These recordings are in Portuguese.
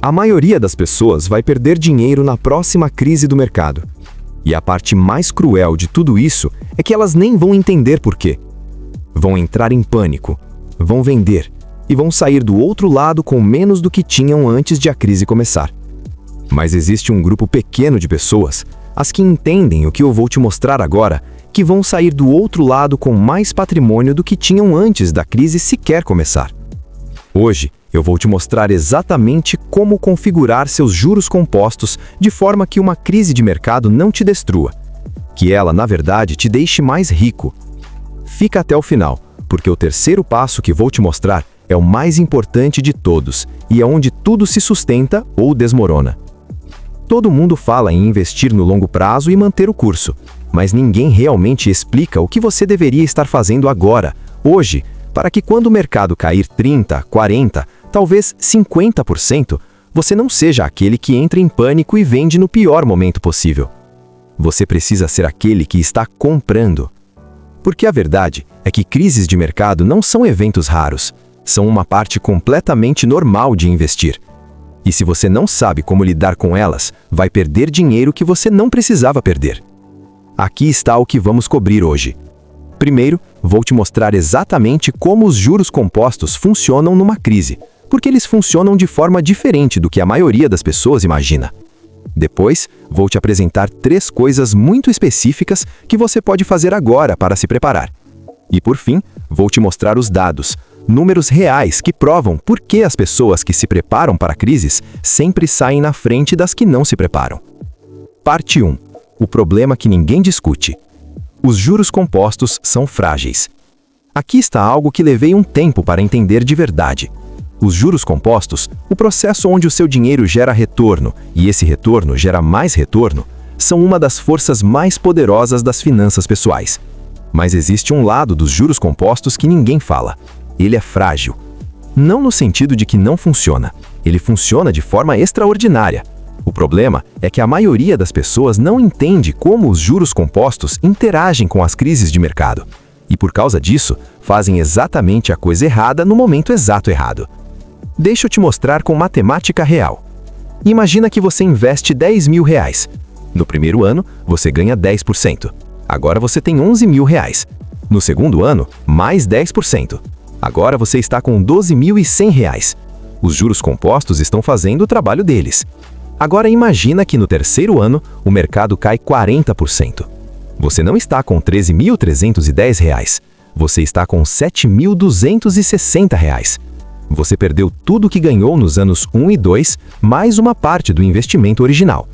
A maioria das pessoas vai perder dinheiro na próxima crise do mercado. E a parte mais cruel de tudo isso é que elas nem vão entender por quê. Vão entrar em pânico, vão vender e vão sair do outro lado com menos do que tinham antes de a crise começar. Mas existe um grupo pequeno de pessoas, as que entendem o que eu vou te mostrar agora, que vão sair do outro lado com mais patrimônio do que tinham antes da crise sequer começar. Hoje, eu vou te mostrar exatamente como configurar seus juros compostos de forma que uma crise de mercado não te destrua, que ela, na verdade, te deixe mais rico. Fica até o final, porque o terceiro passo que vou te mostrar é o mais importante de todos e é onde tudo se sustenta ou desmorona. Todo mundo fala em investir no longo prazo e manter o curso, mas ninguém realmente explica o que você deveria estar fazendo agora, hoje, para que quando o mercado cair 30%, 40%, talvez 50%, você não seja aquele que entra em pânico e vende no pior momento possível. Você precisa ser aquele que está comprando. Porque a verdade é que crises de mercado não são eventos raros, são uma parte completamente normal de investir. E se você não sabe como lidar com elas, vai perder dinheiro que você não precisava perder. Aqui está o que vamos cobrir hoje. Primeiro, vou te mostrar exatamente como os juros compostos funcionam numa crise, porque eles funcionam de forma diferente do que a maioria das pessoas imagina. Depois, vou te apresentar 3 coisas muito específicas que você pode fazer agora para se preparar. E por fim, vou te mostrar os dados, números reais que provam por que as pessoas que se preparam para crises sempre saem na frente das que não se preparam. Parte 1. O problema que ninguém discute. Os juros compostos são frágeis. Aqui está algo que levei um tempo para entender de verdade. Os juros compostos, o processo onde o seu dinheiro gera retorno e esse retorno gera mais retorno, são uma das forças mais poderosas das finanças pessoais. Mas existe um lado dos juros compostos que ninguém fala. Ele é frágil. Não no sentido de que não funciona. Ele funciona de forma extraordinária. O problema é que a maioria das pessoas não entende como os juros compostos interagem com as crises de mercado. E por causa disso, fazem exatamente a coisa errada no momento exato errado. Deixa eu te mostrar com matemática real. Imagina que você investe R$10.000. No primeiro ano, você ganha 10%. Agora você tem R$11.000. No segundo ano, mais 10%. Agora você está com R$12.100. Os juros compostos estão fazendo o trabalho deles. Agora imagina que no terceiro ano, o mercado cai 40%. Você não está com R$13.310. Você está com R$7.260. Você perdeu tudo o que ganhou nos anos 1 e 2, mais uma parte do investimento original.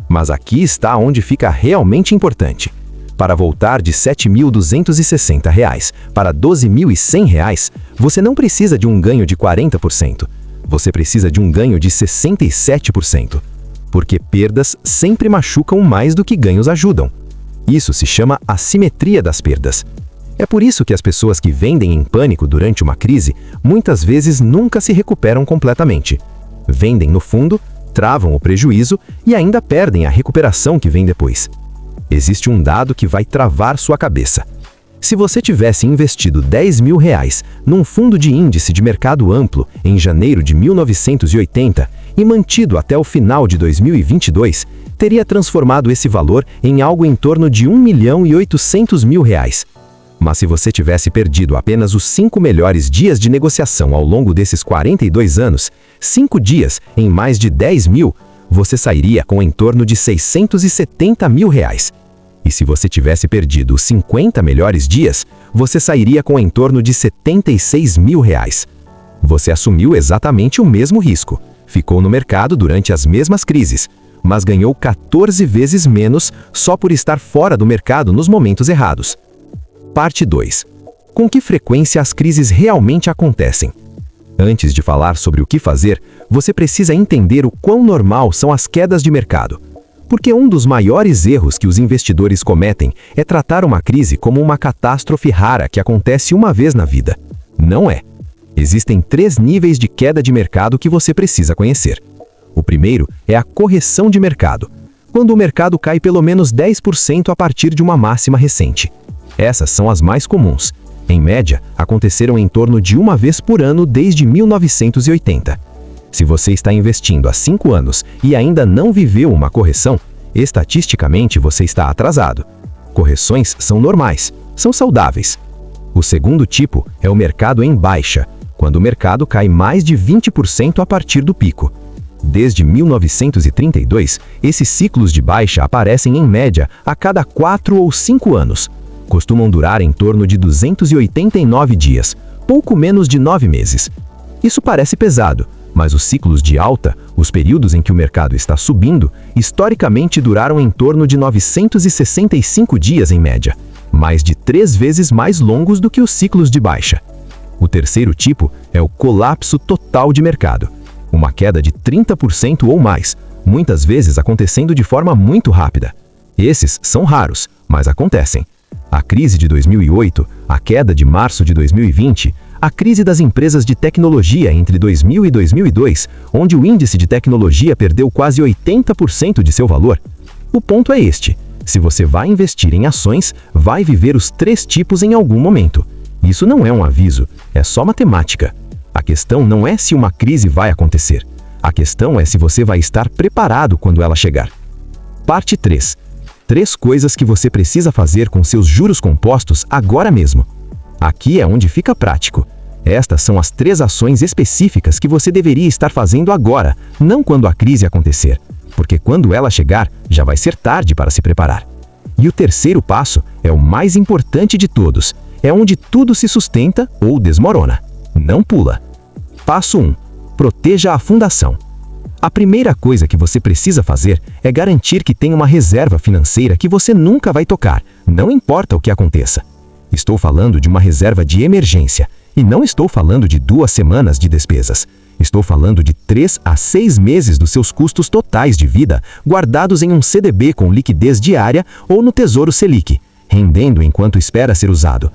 Mas aqui está onde fica realmente importante. Para voltar de R$7.260 para R$12.100, você não precisa de um ganho de 40%. Você precisa de um ganho de 67%. Porque perdas sempre machucam mais do que ganhos ajudam. Isso se chama assimetria das perdas. É por isso que as pessoas que vendem em pânico durante uma crise, muitas vezes nunca se recuperam completamente. Vendem no fundo, travam o prejuízo e ainda perdem a recuperação que vem depois. Existe um dado que vai travar sua cabeça. Se você tivesse investido R$10.000 num fundo de índice de mercado amplo em janeiro de 1980 e mantido até o final de 2022, teria transformado esse valor em algo em torno de R$1.800.000. Mas se você tivesse perdido apenas os 5 melhores dias de negociação ao longo desses 42 anos, 5 dias em mais de 10.000, você sairia com em torno de R$670.000. E se você tivesse perdido os 50 melhores dias, você sairia com em torno de R$76.000. Você assumiu exatamente o mesmo risco, ficou no mercado durante as mesmas crises, mas ganhou 14 vezes menos só por estar fora do mercado nos momentos errados. Parte 2. Com que frequência as crises realmente acontecem? Antes de falar sobre o que fazer, você precisa entender o quão normal são as quedas de mercado. Porque um dos maiores erros que os investidores cometem é tratar uma crise como uma catástrofe rara que acontece uma vez na vida. Não é. Existem 3 níveis de queda de mercado que você precisa conhecer. O primeiro é a correção de mercado, quando o mercado cai pelo menos 10% a partir de uma máxima recente. Essas são as mais comuns. Em média, aconteceram em torno de uma vez por ano desde 1980. Se você está investindo há 5 anos e ainda não viveu uma correção, estatisticamente você está atrasado. Correções são normais, são saudáveis. O segundo tipo é o mercado em baixa, quando o mercado cai mais de 20% a partir do pico. Desde 1932, esses ciclos de baixa aparecem em média a cada 4 ou 5 anos. Costumam durar em torno de 289 dias, pouco menos de 9 meses. Isso parece pesado, mas os ciclos de alta, os períodos em que o mercado está subindo, historicamente duraram em torno de 965 dias em média, mais de 3 vezes mais longos do que os ciclos de baixa. O terceiro tipo é o colapso total de mercado. Uma queda de 30% ou mais, muitas vezes acontecendo de forma muito rápida. Esses são raros, mas acontecem. A crise de 2008, a queda de março de 2020, a crise das empresas de tecnologia entre 2000 e 2002, onde o índice de tecnologia perdeu quase 80% de seu valor. O ponto é este: se você vai investir em ações, vai viver os 3 tipos em algum momento. Isso não é um aviso, é só matemática. A questão não é se uma crise vai acontecer. A questão é se você vai estar preparado quando ela chegar. Parte 3. 3 coisas que você precisa fazer com seus juros compostos agora mesmo. Aqui é onde fica prático. Estas são as 3 ações específicas que você deveria estar fazendo agora, não quando a crise acontecer, porque quando ela chegar, já vai ser tarde para se preparar. E o terceiro passo é o mais importante de todos. É onde tudo se sustenta ou desmorona. Não pula. Passo 1. Proteja a fundação. A primeira coisa que você precisa fazer é garantir que tem uma reserva financeira que você nunca vai tocar, não importa o que aconteça. Estou falando de uma reserva de emergência, e não estou falando de 2 semanas de despesas. Estou falando de 3 a 6 meses dos seus custos totais de vida guardados em um CDB com liquidez diária ou no Tesouro Selic, rendendo enquanto espera ser usado.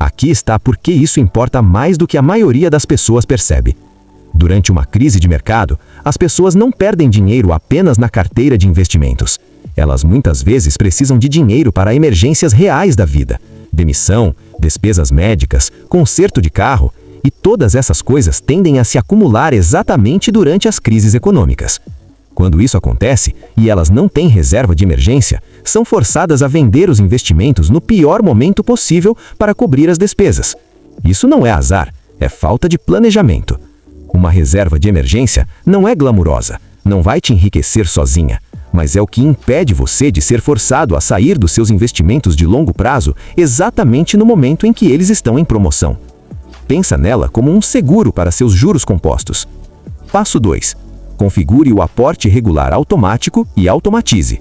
Aqui está por que isso importa mais do que a maioria das pessoas percebe. Durante uma crise de mercado, as pessoas não perdem dinheiro apenas na carteira de investimentos. Elas muitas vezes precisam de dinheiro para emergências reais da vida. Demissão, despesas médicas, conserto de carro, e todas essas coisas tendem a se acumular exatamente durante as crises econômicas. Quando isso acontece, e elas não têm reserva de emergência, são forçadas a vender os investimentos no pior momento possível para cobrir as despesas. Isso não é azar, é falta de planejamento. Uma reserva de emergência não é glamurosa, não vai te enriquecer sozinha, mas é o que impede você de ser forçado a sair dos seus investimentos de longo prazo exatamente no momento em que eles estão em promoção. Pensa nela como um seguro para seus juros compostos. Passo 2. Configure o aporte regular automático e automatize.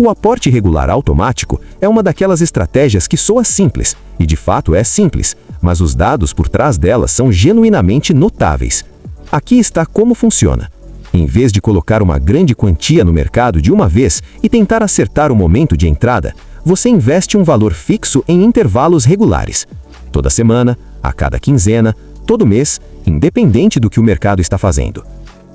O aporte regular automático é uma daquelas estratégias que soa simples, e de fato é simples, mas os dados por trás dela são genuinamente notáveis. Aqui está como funciona. Em vez de colocar uma grande quantia no mercado de uma vez e tentar acertar o momento de entrada, você investe um valor fixo em intervalos regulares. Toda semana, a cada quinzena, todo mês, independente do que o mercado está fazendo.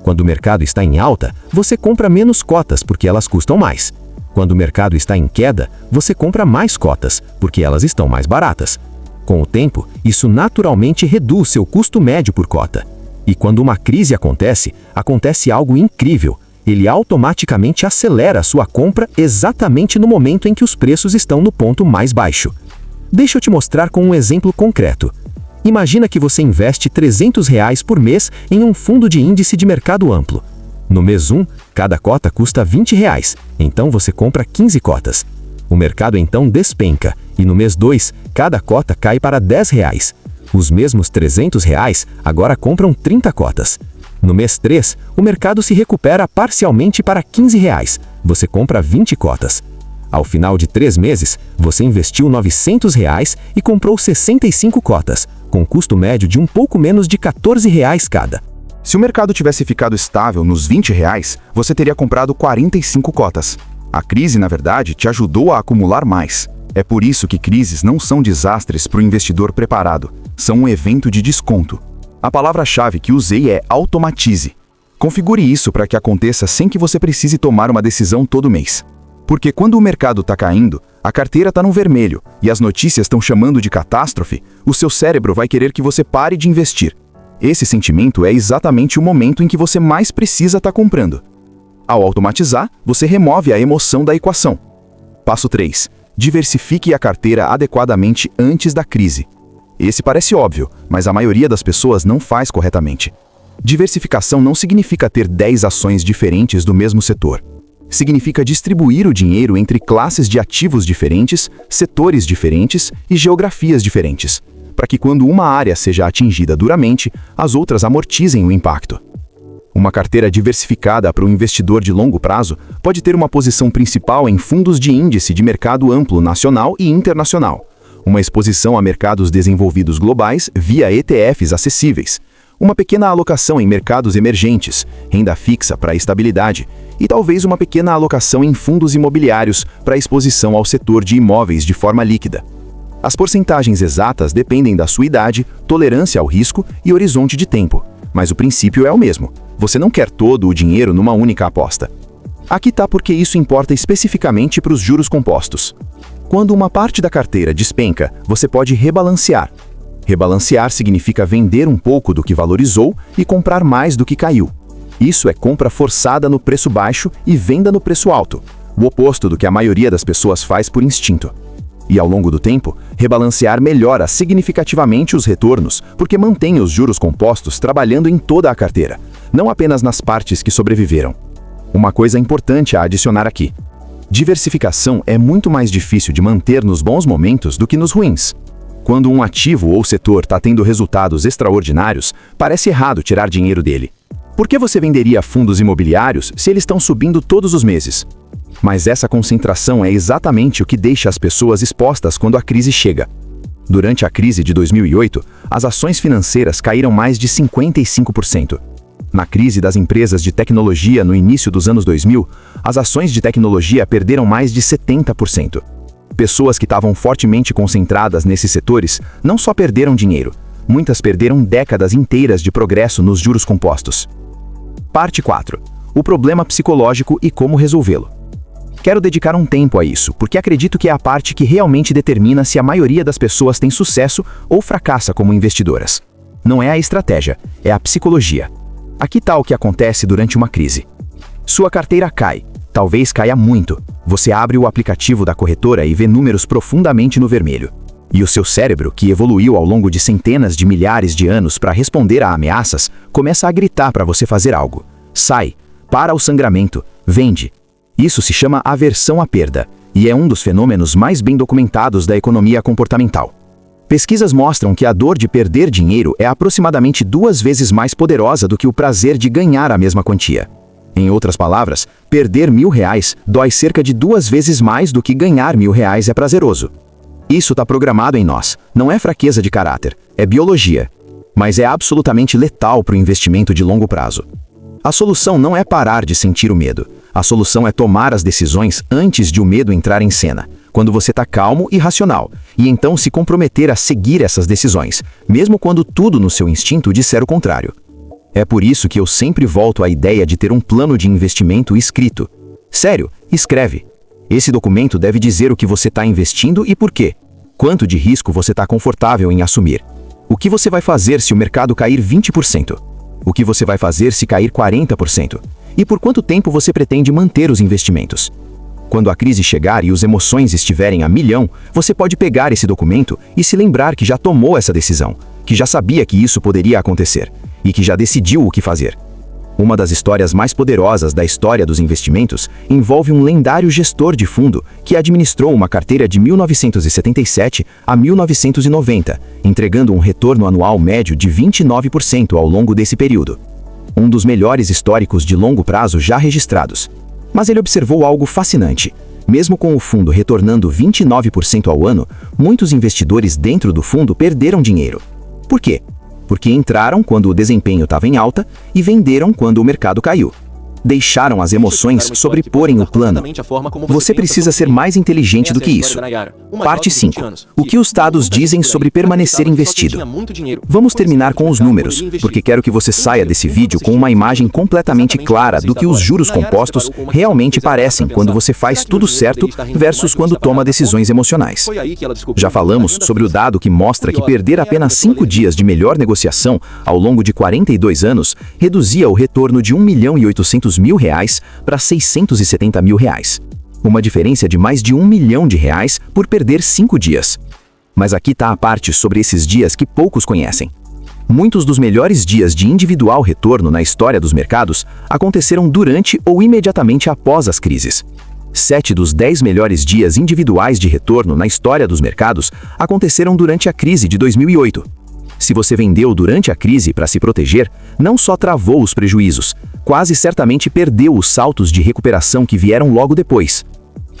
Quando o mercado está em alta, você compra menos cotas porque elas custam mais. Quando o mercado está em queda, você compra mais cotas porque elas estão mais baratas. Com o tempo, isso naturalmente reduz seu custo médio por cota. E quando uma crise acontece algo incrível. Ele automaticamente acelera a sua compra exatamente no momento em que os preços estão no ponto mais baixo. Deixa eu te mostrar com um exemplo concreto. Imagina que você investe R$300 por mês em um fundo de índice de mercado amplo. No mês 1, cada cota custa R$20, então você compra 15 cotas. O mercado então despenca, e no mês 2, cada cota cai para R$10. Os mesmos R$300 agora compram 30 cotas. No mês 3, o mercado se recupera parcialmente para R$15. Você compra 20 cotas. Ao final de 3 meses, você investiu R$900 e comprou 65 cotas, com custo médio de um pouco menos de R$14 cada. Se o mercado tivesse ficado estável nos R$20, você teria comprado 45 cotas. A crise, na verdade, te ajudou a acumular mais. É por isso que crises não são desastres para o investidor preparado, são um evento de desconto. A palavra-chave que usei é automatize. Configure isso para que aconteça sem que você precise tomar uma decisão todo mês. Porque quando o mercado está caindo, a carteira está no vermelho e as notícias estão chamando de catástrofe, o seu cérebro vai querer que você pare de investir. Esse sentimento é exatamente o momento em que você mais precisa estar comprando. Ao automatizar, você remove a emoção da equação. Passo 3. Diversifique a carteira adequadamente antes da crise. Esse parece óbvio, mas a maioria das pessoas não faz corretamente. Diversificação não significa ter 10 ações diferentes do mesmo setor. Significa distribuir o dinheiro entre classes de ativos diferentes, setores diferentes e geografias diferentes, para que quando uma área seja atingida duramente, as outras amortizem o impacto. Uma carteira diversificada para o investidor de longo prazo pode ter uma posição principal em fundos de índice de mercado amplo nacional e internacional, uma exposição a mercados desenvolvidos globais via ETFs acessíveis, uma pequena alocação em mercados emergentes, renda fixa para estabilidade e talvez uma pequena alocação em fundos imobiliários para exposição ao setor de imóveis de forma líquida. As porcentagens exatas dependem da sua idade, tolerância ao risco e horizonte de tempo, mas o princípio é o mesmo. Você não quer todo o dinheiro numa única aposta. Aqui está porque isso importa especificamente para os juros compostos. Quando uma parte da carteira despenca, você pode rebalancear. Rebalancear significa vender um pouco do que valorizou e comprar mais do que caiu. Isso é compra forçada no preço baixo e venda no preço alto, o oposto do que a maioria das pessoas faz por instinto. E ao longo do tempo, rebalancear melhora significativamente os retornos, porque mantém os juros compostos trabalhando em toda a carteira, não apenas nas partes que sobreviveram. Uma coisa importante a adicionar aqui: diversificação é muito mais difícil de manter nos bons momentos do que nos ruins. Quando um ativo ou setor está tendo resultados extraordinários, parece errado tirar dinheiro dele. Por que você venderia fundos imobiliários se eles estão subindo todos os meses? Mas essa concentração é exatamente o que deixa as pessoas expostas quando a crise chega. Durante a crise de 2008, as ações financeiras caíram mais de 55%. Na crise das empresas de tecnologia no início dos anos 2000, as ações de tecnologia perderam mais de 70%. Pessoas que estavam fortemente concentradas nesses setores não só perderam dinheiro, muitas perderam décadas inteiras de progresso nos juros compostos. Parte 4. O problema psicológico e como resolvê-lo. Quero dedicar um tempo a isso, porque acredito que é a parte que realmente determina se a maioria das pessoas tem sucesso ou fracassa como investidoras. Não é a estratégia, é a psicologia. Aqui está o que acontece durante uma crise. Sua carteira cai, talvez caia muito. Você abre o aplicativo da corretora e vê números profundamente no vermelho. E o seu cérebro, que evoluiu ao longo de centenas de milhares de anos para responder a ameaças, começa a gritar para você fazer algo. Sai, para o sangramento, vende. Isso se chama aversão à perda, e é um dos fenômenos mais bem documentados da economia comportamental. Pesquisas mostram que a dor de perder dinheiro é aproximadamente 2 vezes mais poderosa do que o prazer de ganhar a mesma quantia. Em outras palavras, perder R$1.000 dói cerca de 2 vezes mais do que ganhar R$1.000 é prazeroso. Isso está programado em nós, não é fraqueza de caráter, é biologia. Mas é absolutamente letal para o investimento de longo prazo. A solução não é parar de sentir o medo. A solução é tomar as decisões antes de o medo entrar em cena, quando você está calmo e racional, e então se comprometer a seguir essas decisões, mesmo quando tudo no seu instinto disser o contrário. É por isso que eu sempre volto à ideia de ter um plano de investimento escrito. Sério, escreve. Esse documento deve dizer o que você está investindo e por quê. Quanto de risco você está confortável em assumir. O que você vai fazer se o mercado cair 20%? O que você vai fazer se cair 40%? E por quanto tempo você pretende manter os investimentos? Quando a crise chegar e as emoções estiverem a milhão, você pode pegar esse documento e se lembrar que já tomou essa decisão, que já sabia que isso poderia acontecer e que já decidiu o que fazer. Uma das histórias mais poderosas da história dos investimentos envolve um lendário gestor de fundo que administrou uma carteira de 1977 a 1990, entregando um retorno anual médio de 29% ao longo desse período. Um dos melhores históricos de longo prazo já registrados. Mas ele observou algo fascinante. Mesmo com o fundo retornando 29% ao ano, muitos investidores dentro do fundo perderam dinheiro. Por quê? Porque entraram quando o desempenho estava em alta e venderam quando o mercado caiu. deixaram as emoções sobreporem o plano. Você precisa ser mais inteligente do que isso. Parte 5. O que os dados dizem sobre permanecer investido? Vamos terminar com os números, porque quero que você saia desse vídeo com uma imagem completamente clara do que os juros compostos realmente parecem quando você faz tudo certo versus quando toma decisões emocionais. Já falamos sobre o dado que mostra que perder apenas 5 dias de melhor negociação ao longo de 42 anos reduzia o retorno de R$1.800.000 para R$670.000. Uma diferença de mais de R$1 milhão por perder 5 dias. Mas aqui está a parte sobre esses dias que poucos conhecem. Muitos dos melhores dias de individual retorno na história dos mercados aconteceram durante ou imediatamente após as crises. 7 dos 10 melhores dias individuais de retorno na história dos mercados aconteceram durante a crise de 2008. Se você vendeu durante a crise para se proteger, não só travou os prejuízos, quase certamente perdeu os saltos de recuperação que vieram logo depois.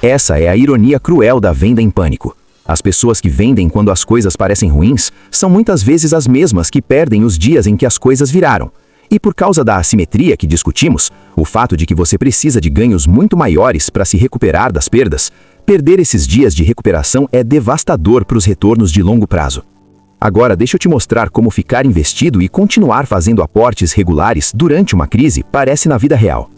Essa é a ironia cruel da venda em pânico. As pessoas que vendem quando as coisas parecem ruins são muitas vezes as mesmas que perdem os dias em que as coisas viraram. E por causa da assimetria que discutimos, o fato de que você precisa de ganhos muito maiores para se recuperar das perdas, perder esses dias de recuperação é devastador para os retornos de longo prazo. Agora deixa eu te mostrar como ficar investido e continuar fazendo aportes regulares durante uma crise parece na vida real.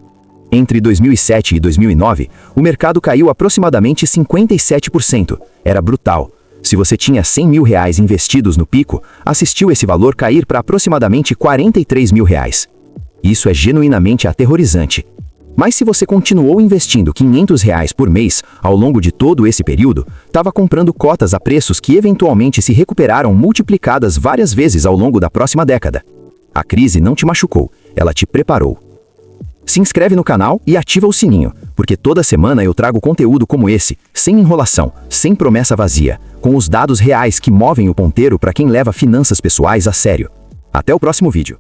Entre 2007 e 2009, o mercado caiu aproximadamente 57%. Era brutal. Se você tinha R$100.000 investidos no pico, assistiu esse valor cair para aproximadamente R$43.000. Isso é genuinamente aterrorizante. Mas se você continuou investindo R$500 por mês ao longo de todo esse período, estava comprando cotas a preços que eventualmente se recuperaram multiplicadas várias vezes ao longo da próxima década. A crise não te machucou, ela te preparou. Se inscreve no canal e ativa o sininho, porque toda semana eu trago conteúdo como esse, sem enrolação, sem promessa vazia, com os dados reais que movem o ponteiro para quem leva finanças pessoais a sério. Até o próximo vídeo.